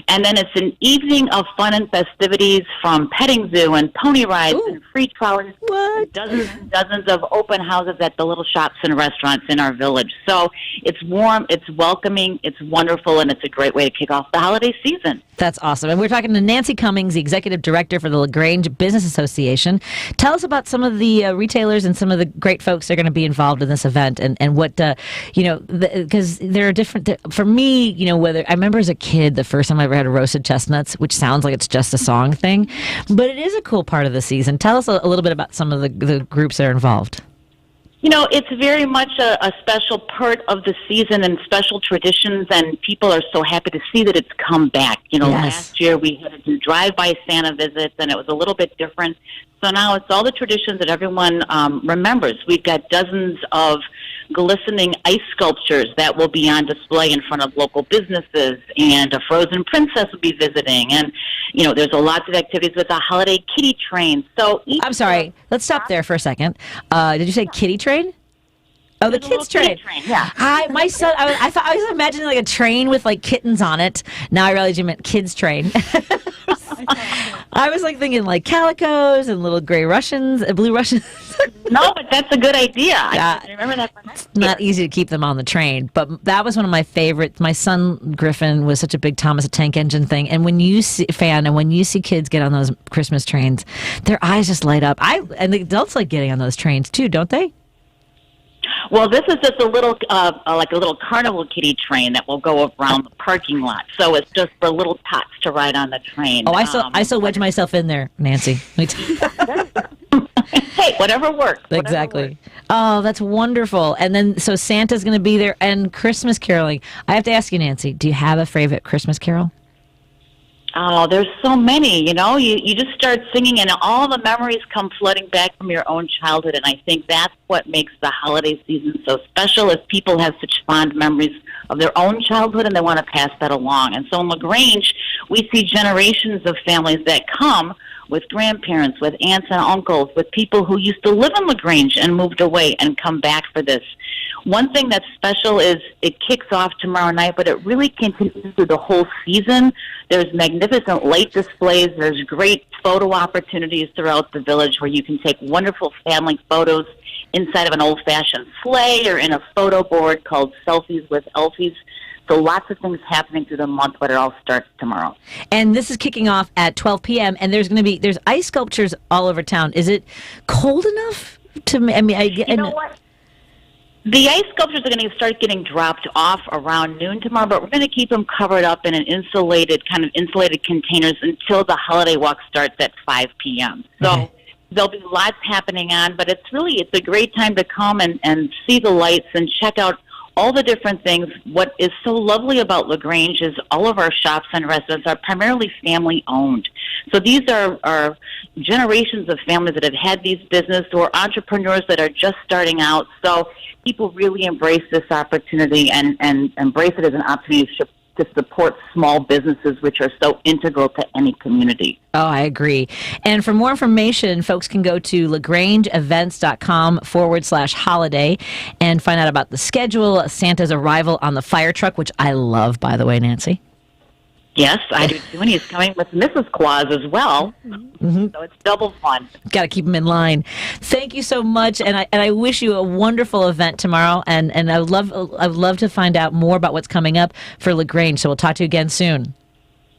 V: and then it's an evening of fun and festivities from petting zoo and pony rides and free trolleys, dozens and dozens of open houses at the little shops and restaurants in our village. So it's warm, it's welcoming, it's wonderful, and it's a great way to kick off the holiday season.
B: That's awesome. And we're talking to Nancy Cummings, the Executive Director for the Grange Business Association. Tell us about some of the retailers and some of the great folks that are going to be involved in this event and what, because there are different, for me, whether, I remember as a kid, the first time I ever had a roasted chestnuts, which sounds like it's just a song thing, but it is a cool part of the season. Tell us a little bit about some of the groups that are involved.
V: It's very much a special part of the season and special traditions, and people are so happy to see that it's come back. Last year we had to do drive-by Santa visits, and it was a little bit different. So now it's all the traditions that everyone remembers. We've got dozens of glistening ice sculptures that will be on display in front of local businesses, and a frozen princess will be visiting. And, there's a lot of activities with the holiday kitty train. So
B: I'm sorry, let's stop there for a second. Did you say kitty train? Oh, the kids train.
V: Yeah.
B: My son, I thought I was imagining like a train with like kittens on it. Now I realized you meant kids train. I was like thinking like calicos and little gray Russians, blue Russians.
V: No, but that's a good idea.
B: Yeah.
V: I remember that for next
B: It's not easy to keep them on the train, but that was one of my favorites. My son Griffin was such a big Thomas the Tank Engine thing, and when you see kids get on those Christmas trains, their eyes just light up. And the adults like getting on those trains too, don't they?
V: Well, this is just a little, like a little carnival kitty train that will go around the parking lot. So it's just for little tots to ride on the train.
B: Oh, I still wedge myself in there, Nancy.
V: Hey, whatever works.
B: Exactly. Oh, that's wonderful. And then, so Santa's going to be there, and Christmas caroling. I have to ask you, Nancy, do you have a favorite Christmas carol?
V: Oh, there's so many, you just start singing and all the memories come flooding back from your own childhood, and I think that's what makes the holiday season so special, is people have such fond memories of their own childhood and they want to pass that along. And so in LaGrange, we see generations of families that come with grandparents, with aunts and uncles, with people who used to live in LaGrange and moved away and come back for this. One thing that's special is it kicks off tomorrow night, but it really continues through the whole season. There's magnificent light displays. There's great photo opportunities throughout the village where you can take wonderful family photos inside of an old-fashioned sleigh or in a photo board called Selfies with Elfies. So lots of things happening through the month, but it all starts tomorrow.
B: And this is kicking off at 12 p.m., and there's ice sculptures all over town. Is it cold enough to,
V: You know what? The ice sculptures are going to start getting dropped off around noon tomorrow, but we're going to keep them covered up in an insulated containers until the holiday walk starts at 5 p.m. So there'll be lots happening on, but it's a great time to come and see the lights and check out all the different things. What is so lovely about LaGrange is all of our shops and restaurants are primarily family-owned. So these are generations of families that have had these businesses or entrepreneurs that are just starting out. So people really embrace this opportunity and embrace it as an opportunity to support small businesses, which are so integral to any community.
B: Oh, I agree. And for more information, folks can go to lagrangeevents.com/holiday and find out about the schedule, Santa's arrival on the fire truck, which I love, by the way, Nancy.
V: Yes, I do too, and he's coming with Mrs. Claus as well, so it's double fun.
B: Got to keep him in line. Thank you so much, and I wish you a wonderful event tomorrow. And I would love to find out more about what's coming up for LaGrange. So we'll talk to you again soon.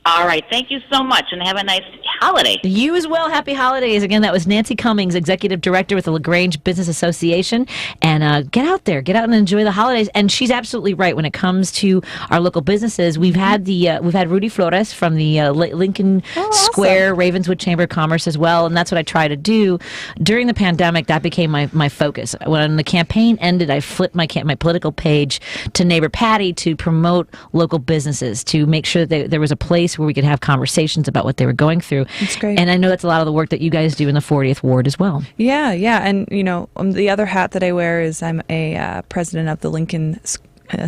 V: All right, thank you so much, and have a nice holiday.
B: You as well. Happy holidays. Again, that was Nancy Cummings, Executive Director with the LaGrange Business Association. And get out there. Get out and enjoy the holidays. And she's absolutely right. When it comes to our local businesses, we've had Rudy Flores from the Lincoln Square Ravenswood Chamber of Commerce as well. And that's what I try to do. During the pandemic, that became my focus. When the campaign ended, I flipped my political page to Neighbor Patty to promote local businesses, to make sure that there was a place where we could have conversations about what they were going through.
A: That's great.
B: And I know that's a lot of the work that you guys do in the 40th Ward as well.
A: Yeah. And, the other hat that I wear is I'm a president of the Lincoln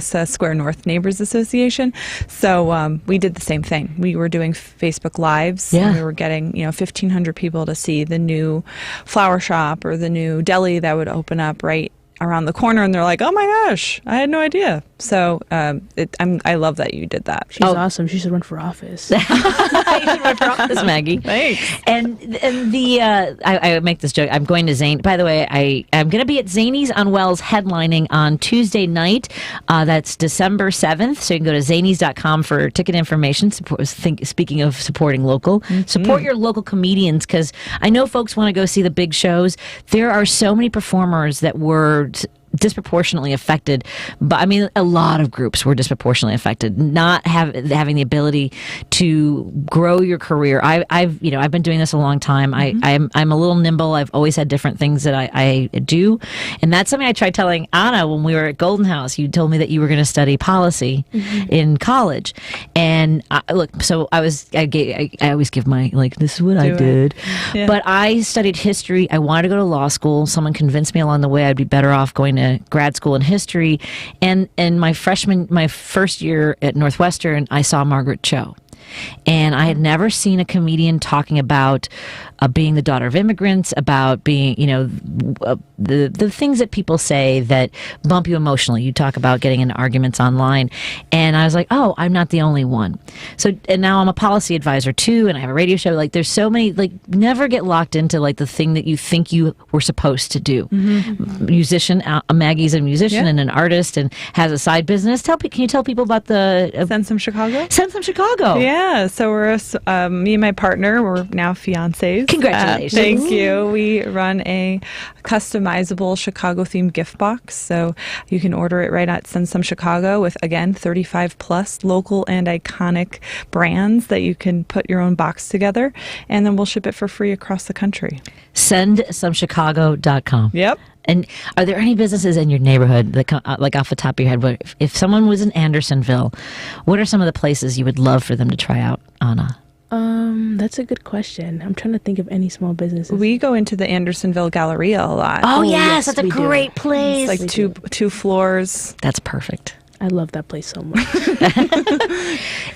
A: Square North Neighbors Association. So we did the same thing. We were doing Facebook Lives.
B: Yeah.
A: And we were getting 1,500 people to see the new flower shop or the new deli that would open up right around the corner, and they're like, "Oh my gosh, I had no idea." So I love that you did that.
C: She's awesome. She should run for office.
B: You should run for office, Maggie.
A: Thanks.
B: And the I make this joke. I'm going to Zane. By the way, I'm going to be at Zanies on Wells headlining on Tuesday night. That's December 7th. So you can go to zanies.com for ticket information. Speaking of supporting local, support your local comedians, because I know folks want to go see the big shows. There are so many performers that were disproportionately affected, but I mean, a lot of groups were disproportionately affected, not having the ability to grow your career. I've been doing this a long time. I'm a little nimble. I've always had different things that I do, and that's something I tried telling Ana when we were at Golden House. You told me that you were going to study policy in college, and I always give my this is what I did, but I studied history. I wanted to go to law school. Someone convinced me along the way I'd be better off going to grad school in history, and my first year at Northwestern, I saw Margaret Cho. And I had never seen a comedian talking about being the daughter of immigrants, about being, the things that people say that bump you emotionally. You talk about getting into arguments online. And I was like, oh, I'm not the only one. So, and now I'm a policy advisor too, and I have a radio show. There's so many, never get locked into the thing that you think you were supposed to do. Musician, Maggie's a musician and an artist and has a side business. Can you tell people about the...
A: Send Some Chicago?
B: Send Some Chicago.
A: Yeah, so we're, me and my partner, we're now fiancés.
B: Congratulations.
A: Thank you. We run a customizable Chicago-themed gift box, so you can order it right at Send Some Chicago with, again, 35-plus local and iconic brands that you can put your own box together, and then we'll ship it for free across the country.
B: SendSomeChicago.com.
A: Yep.
B: And are there any businesses in your neighborhood, that, off the top of your head, if someone was in Andersonville, what are some of the places you would love for them to try out, Ana?
C: That's a good question. I'm trying to think of any small businesses.
A: We go into the Andersonville Galleria a lot.
B: Oh yes, that's a great place.
A: It's two floors.
B: That's perfect.
C: I love that place so much.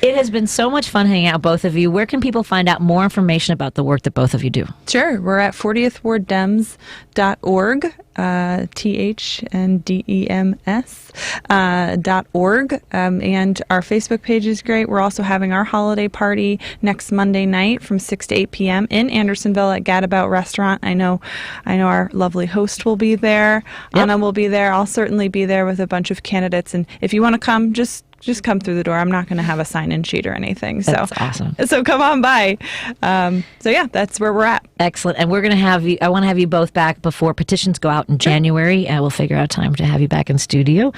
B: It has been so much fun hanging out, both of you. Where can people find out more information about the work that both of you do?
A: Sure. We're at 40thwarddems.org, THNDEMS.org. And our Facebook page is great. We're also having our holiday party next Monday night from 6 to 8 p.m. in Andersonville at Gadabout Restaurant. I know our lovely host will be there. Yep. Ana will be there. I'll certainly be there with a bunch of candidates. And if you want to come, just come through the door. I'm not going to have a sign-in sheet or anything.
B: That's awesome.
A: So come on by. That's where we're at.
B: Excellent. And we're going to have you, I want to have you both back before petitions go out in January. We'll figure out time to have you back in studio.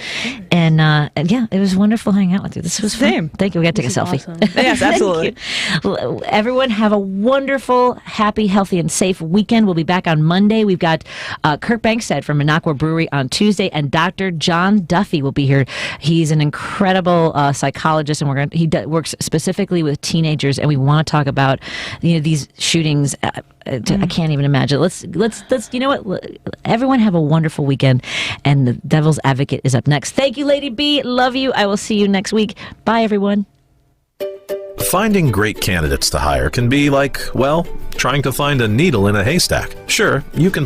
B: And yeah, it was wonderful hanging out with you. This was fun. Thank you. We got to take a selfie.
C: Awesome.
A: Yes, absolutely.
B: Everyone have a wonderful, happy, healthy, and safe weekend. We'll be back on Monday. We've got Kurt Bankstead from Minocqua Brewery on Tuesday, and Dr. John Duffy will be here. He's an incredible psychologist, and he works specifically with teenagers, and we want to talk about these shootings. I can't even imagine. Let's you know what? Everyone have a wonderful weekend, and the Devil's Advocate is up next. Thank you, Lady B. Love you. I will see you next week. Bye, everyone.
D: Finding great candidates to hire can be like, trying to find a needle in a haystack. Sure, you can